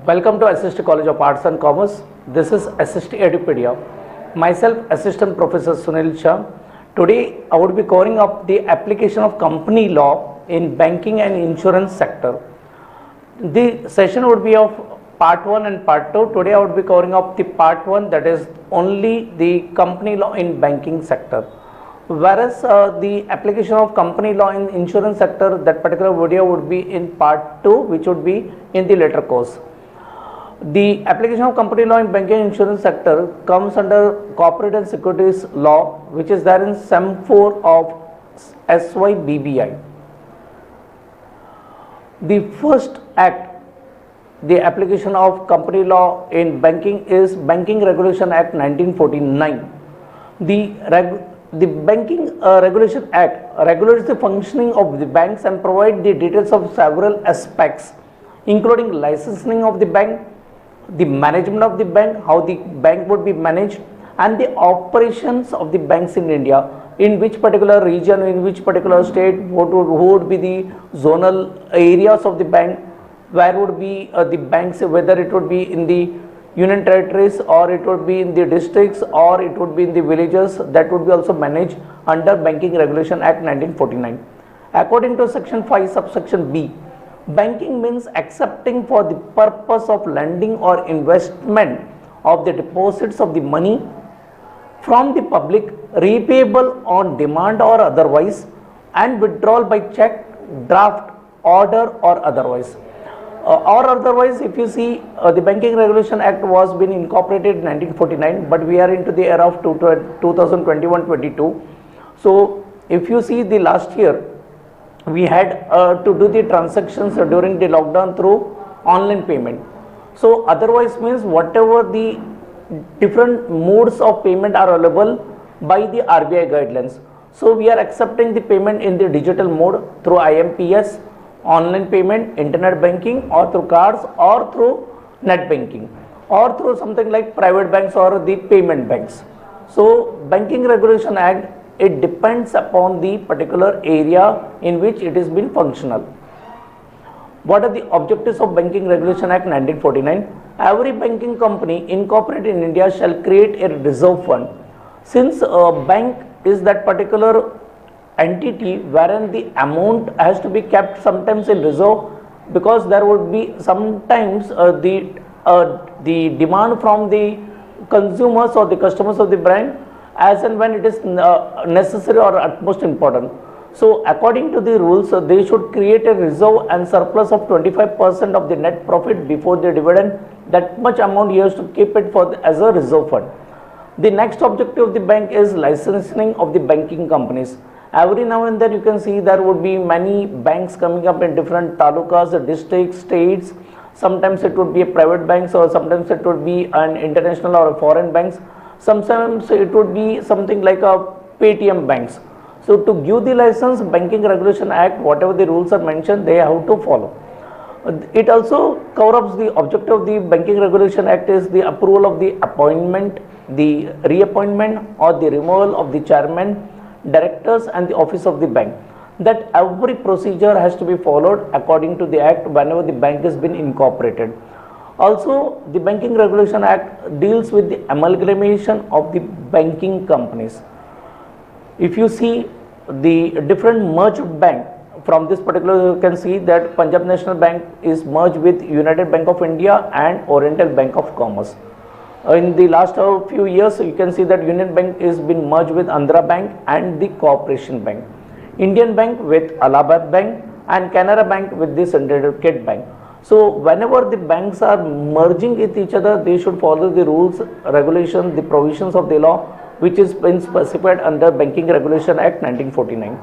Welcome to Assist College of Arts and Commerce. This is Assist Edupedia. Myself, Assistant Professor Sunil Shah. Today, I would be covering up the application of company law in banking and insurance sector. The session would be of part 1 and part 2. Today, I would be covering up the part 1, that is only the company law in banking sector. Whereas the application of company law in insurance sector, that particular video would be in part 2, which would be in the later course. The application of company law in banking and insurance sector comes under corporate and securities law, which is there in Sem 4 of SYBBI. The first act, the application of company law in banking, is Banking Regulation Act 1949. The Banking Regulation Act regulates the functioning of the banks and provides the details of several aspects, including licensing of the bank, the management of the bank, how the bank would be managed, and the operations of the banks in India, in which particular region, in which particular state, who would be the zonal areas of the bank, where would be the banks, whether it would be in the union territories or it would be in the districts or it would be in the villages, that would be also managed under Banking Regulation Act 1949. According to section 5 subsection B, banking means accepting for the purpose of lending or investment of the deposits of the money from the public, repayable on demand or otherwise, and withdrawal by check, draft, order or otherwise. If you see, the Banking Regulation Act was been incorporated in 1949, but we are into the era of 2021-22. So if you see, the last year we had to do the transactions during the lockdown through online payment. So otherwise means whatever the different modes of payment are available by the RBI guidelines. So we are accepting the payment in the digital mode through IMPS, online payment, internet banking, or through cards, or through net banking, or through something like private banks or the payment banks. So Banking Regulation Act, it depends upon the particular area in which it is been functional. What are the objectives of Banking Regulation Act 1949? Every banking company incorporated in India shall create a reserve fund. Since a bank is that particular entity wherein the amount has to be kept sometimes in reserve, because there would be sometimes the demand from the consumers or the customers of the bank as and when it is necessary or utmost important. So according to the rules, they should create a reserve and surplus of 25% of the net profit before the dividend. That much amount you have to keep it for as a reserve fund. The next objective of the bank is licensing of the banking companies. Every now and then you can see there would be many banks coming up in different talukas, districts, states. Sometimes it would be a private banks, or sometimes it would be an international or a foreign banks. Sometimes it would be something like a Paytm banks. So to give the license, Banking Regulation Act, whatever the rules are mentioned, they have to follow. It also covers the objective of the Banking Regulation Act is the approval of the appointment, the reappointment or the removal of the chairman, directors and the office of the bank. That every procedure has to be followed according to the act whenever the bank has been incorporated. Also, the Banking Regulation Act deals with the amalgamation of the banking companies. If you see the different merged bank, from this particular you can see that Punjab National Bank is merged with United Bank of India and Oriental Bank of Commerce. In the last few years, you can see that Union Bank is been merged with Andhra Bank and the Corporation Bank. Indian Bank with Allahabad Bank and Canara Bank with the Syndicate Bank. So whenever the banks are merging with each other, they should follow the rules, regulations, the provisions of the law, which is been specified under Banking Regulation Act 1949.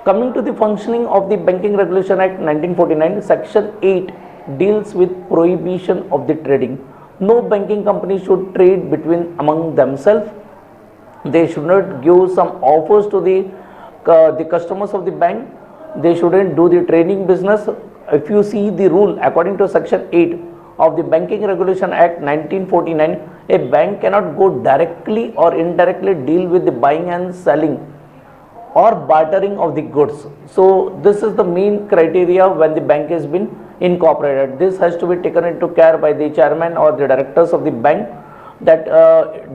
Coming to the functioning of the Banking Regulation Act 1949, Section 8 deals with prohibition of the trading. No banking company should trade among themselves. They should not give some offers to the customers of the bank. They shouldn't do the trading business. If you see the rule according to Section 8 of the Banking Regulation Act 1949, a bank cannot go directly or indirectly deal with the buying and selling or bartering of the goods. So this is the main criteria when the bank has been incorporated. This has to be taken into care by the chairman or the directors of the bank, that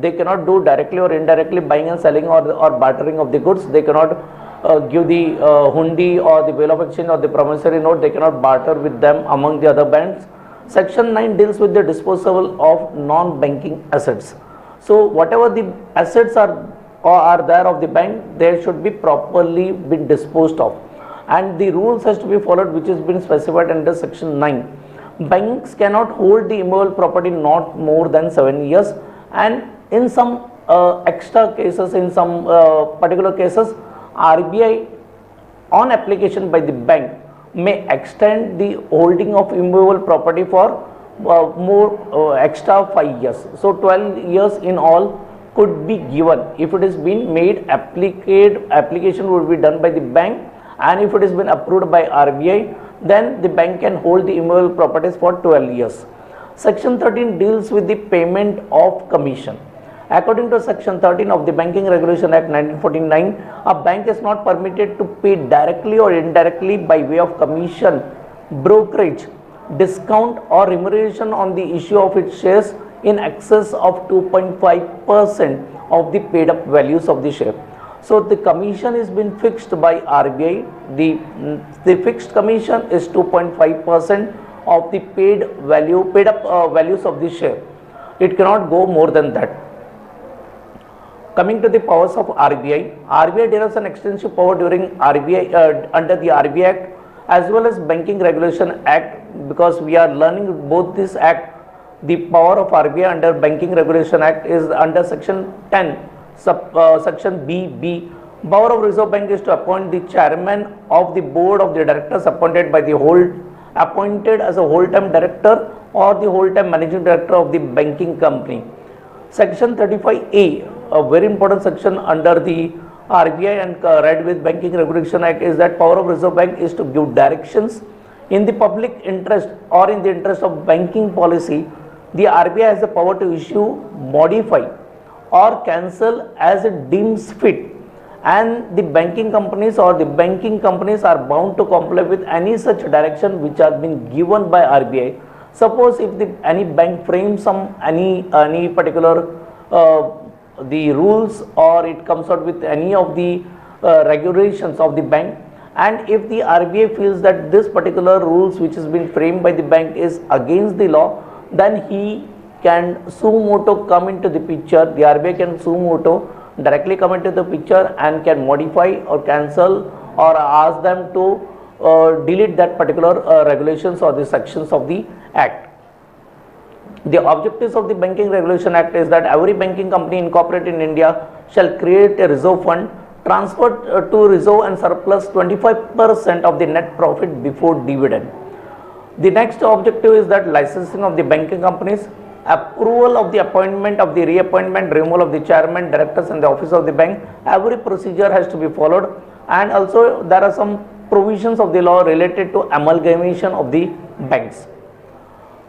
they cannot do directly or indirectly buying and selling or bartering of the goods. They cannot give the hundi or the bill of exchange or the promissory note. They cannot barter with them among the other banks. Section 9 deals with the disposal of non-banking assets. So whatever the assets are there of the bank, they should be properly been disposed of, and the rules has to be followed which has been specified under section 9. Banks cannot hold the immovable property not more than 7 years, and in some extra cases, in some particular cases, RBI on application by the bank may extend the holding of immovable property for more extra 5 years. So 12 years in all could be given if it is been made application would be done by the bank, and if it has been approved by RBI, then the bank can hold the immovable properties for 12 years. Section 13 deals with the payment of commission. According to section 13 of the Banking Regulation Act 1949, a bank is not permitted to pay directly or indirectly by way of commission, brokerage, discount or remuneration on the issue of its shares in excess of 2.5% of the paid up values of the share. So the commission is been fixed by RBI. The fixed commission is 2.5% of the paid up values of the share. It cannot go more than that. Coming to the powers of RBI, RBI derives an extensive power during RBI under the RBI Act as well as Banking Regulation Act, because we are learning both this act. The power of RBI under Banking Regulation Act is under section 10, section B. Power of Reserve Bank is to appoint the chairman of the board of the directors appointed as a whole-time director or the whole-time managing director of the banking company. Section 35A, a very important section under the RBI and read with Banking Regulation Act, is that power of Reserve Bank is to give directions in the public interest or in the interest of banking policy. The RBI has the power to issue, modify or cancel as it deems fit, and the banking companies are bound to comply with any such direction which has been given by RBI. Suppose if any bank frames any particular the rules, or it comes out with any of the regulations of the bank, and if the RBI feels that this particular rules which has been framed by the bank is against the law, then he can suo moto come into the picture. The RBI can suo moto directly come into the picture and can modify or cancel or ask them to delete that particular regulations or the sections of the act. The objectives of the Banking Regulation Act is that every banking company incorporated in India shall create a reserve fund, transfer to reserve and surplus 25% of the net profit before dividend. The next objective is that licensing of the banking companies, approval of the appointment of the reappointment, removal of the chairman, directors and the office of the bank. Every procedure has to be followed, and also there are some provisions of the law related to amalgamation of the banks.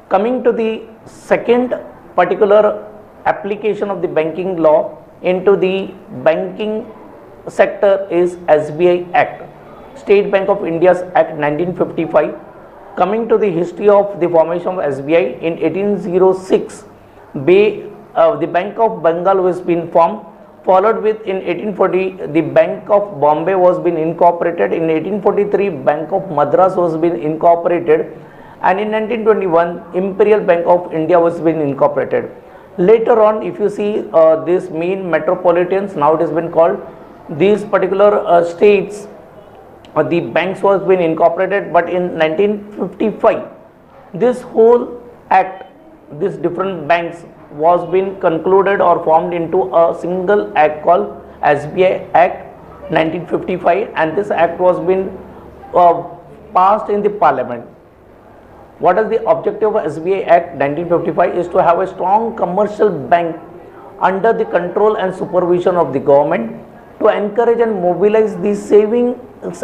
Coming to the second particular application of the banking law into the banking sector is SBI Act, State Bank of India's Act 1955. Coming to the history of the formation of SBI, in 1806, the Bank of Bengal was been formed, followed with in 1840 the Bank of Bombay was been incorporated, in 1843 Bank of Madras was been incorporated, and in 1921 Imperial Bank of India was been incorporated. Later on, if you see these main metropolitans, now it has been called, these particular states, the banks was been incorporated, but in 1955 this whole act, these different banks was been concluded or formed into a single act called SBI Act 1955, and this act was been passed in the parliament. What is the objective of SBI Act 1955 is to have a strong commercial bank under the control and supervision of the government, to encourage and mobilize the savings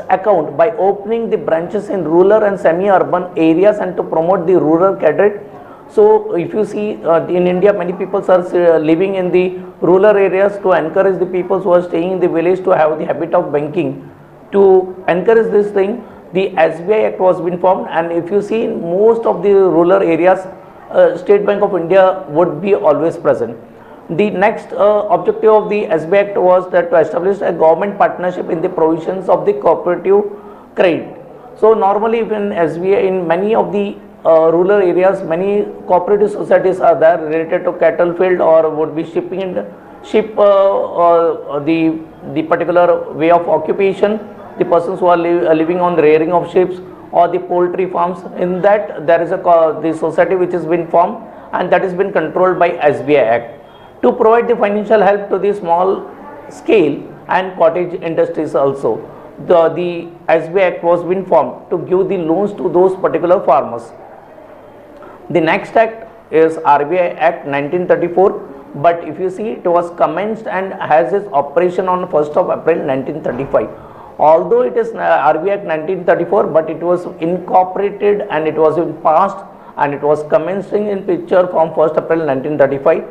account by opening the branches in rural and semi-urban areas, and to promote the rural cadre. So if you see in India, many people are living in the rural areas, to encourage the people who are staying in the village to have the habit of banking, to encourage this thing. the SBI Act was been formed, and if you see in most of the rural areas, State Bank of India would be always present. The next objective of the SBI Act was that to establish a government partnership in the provisions of the cooperative credit. So normally in SBI, in many of the rural areas, many cooperative societies are there related to cattle field, or would be the particular way of occupation, the persons who are living on the rearing of sheep or the poultry farms. In that there is the society which has been formed, and that has been controlled by SBI Act to provide the financial help to the small scale and cottage industries also. The SBI Act was been formed to give the loans to those particular farmers. The next act is RBI Act 1934, but if you see, it was commenced and has its operation on 1st of April 1935. Although it is RBI Act 1934, but it was incorporated and it was passed and it was commencing in picture from 1st April 1935.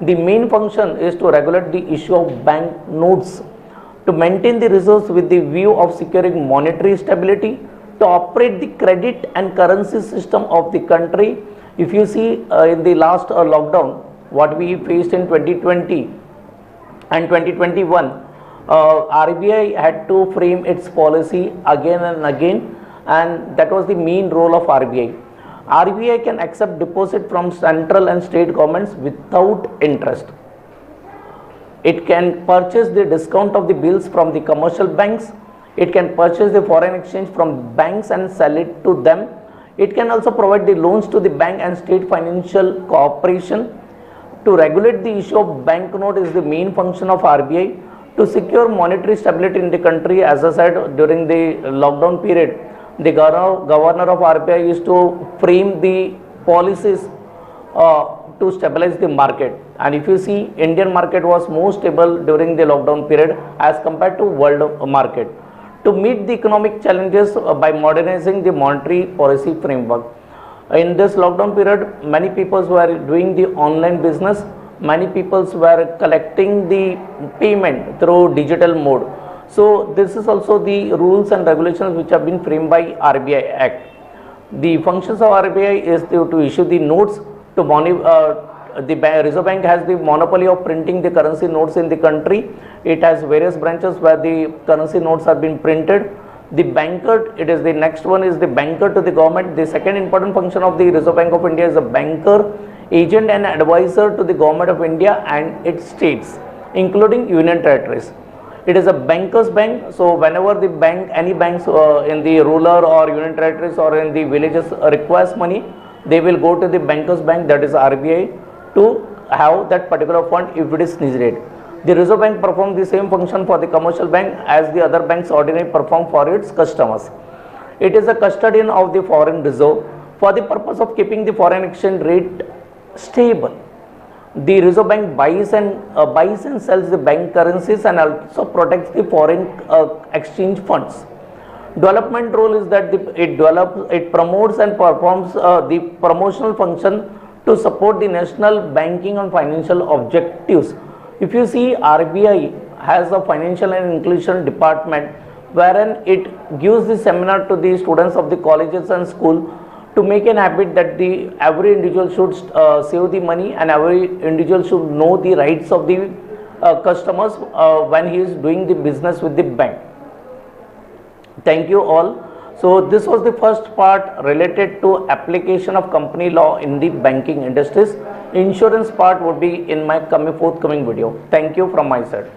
The main function is to regulate the issue of bank notes, to maintain the reserves with the view of securing monetary stability, to operate the credit and currency system of the country. If you see in the last lockdown, what we faced in 2020 and 2021, RBI had to frame its policy again and again, and that was the main role of RBI. RBI can accept deposit from central and state governments without interest. It can purchase the discount of the bills from the commercial banks. It can purchase the foreign exchange from banks and sell it to them. It can also provide the loans to the bank and state financial corporation. To regulate the issue of banknote is the main function of RBI. To secure monetary stability in the country, as I said, during the lockdown period, the governor of RBI used to frame the policies to stabilize the market. And if you see, Indian market was more stable during the lockdown period as compared to world market. To meet the economic challenges by modernizing the monetary policy framework. In this lockdown period, many people were doing the online business. Many people were collecting the payment through digital mode. So this is also the rules and regulations which have been framed by RBI Act. The functions of RBI is to issue the notes. To the Reserve Bank has the monopoly of printing the currency notes in the country. It has various branches where the currency notes have been printed. The banker, it is the next one is the banker to the government. The second important function of the Reserve Bank of India is a banker, agent and advisor to the government of India and its states, including union territories. It is a banker's bank, so whenever the bank, any banks in the rural or union territories or in the villages requires money, they will go to the banker's bank, that is RBI, to have that particular fund if it is needed. The Reserve Bank performs the same function for the commercial bank as the other banks ordinarily perform for its customers. It is a custodian of the foreign reserve for the purpose of keeping the foreign exchange rate stable. The Reserve Bank buys and sells the bank currencies and also protects the foreign exchange funds. Development role is that it promotes and performs the promotional function to support the national banking and financial objectives. If you see, RBI has a financial and inclusion department wherein it gives the seminar to the students of the colleges and school to make an habit that every individual should save the money and every individual should know the rights of the customers when he is doing the business with the bank. Thank you all. So this was the first part related to application of company law in the banking industries. Insurance part would be in my forthcoming video. Thank you from my side.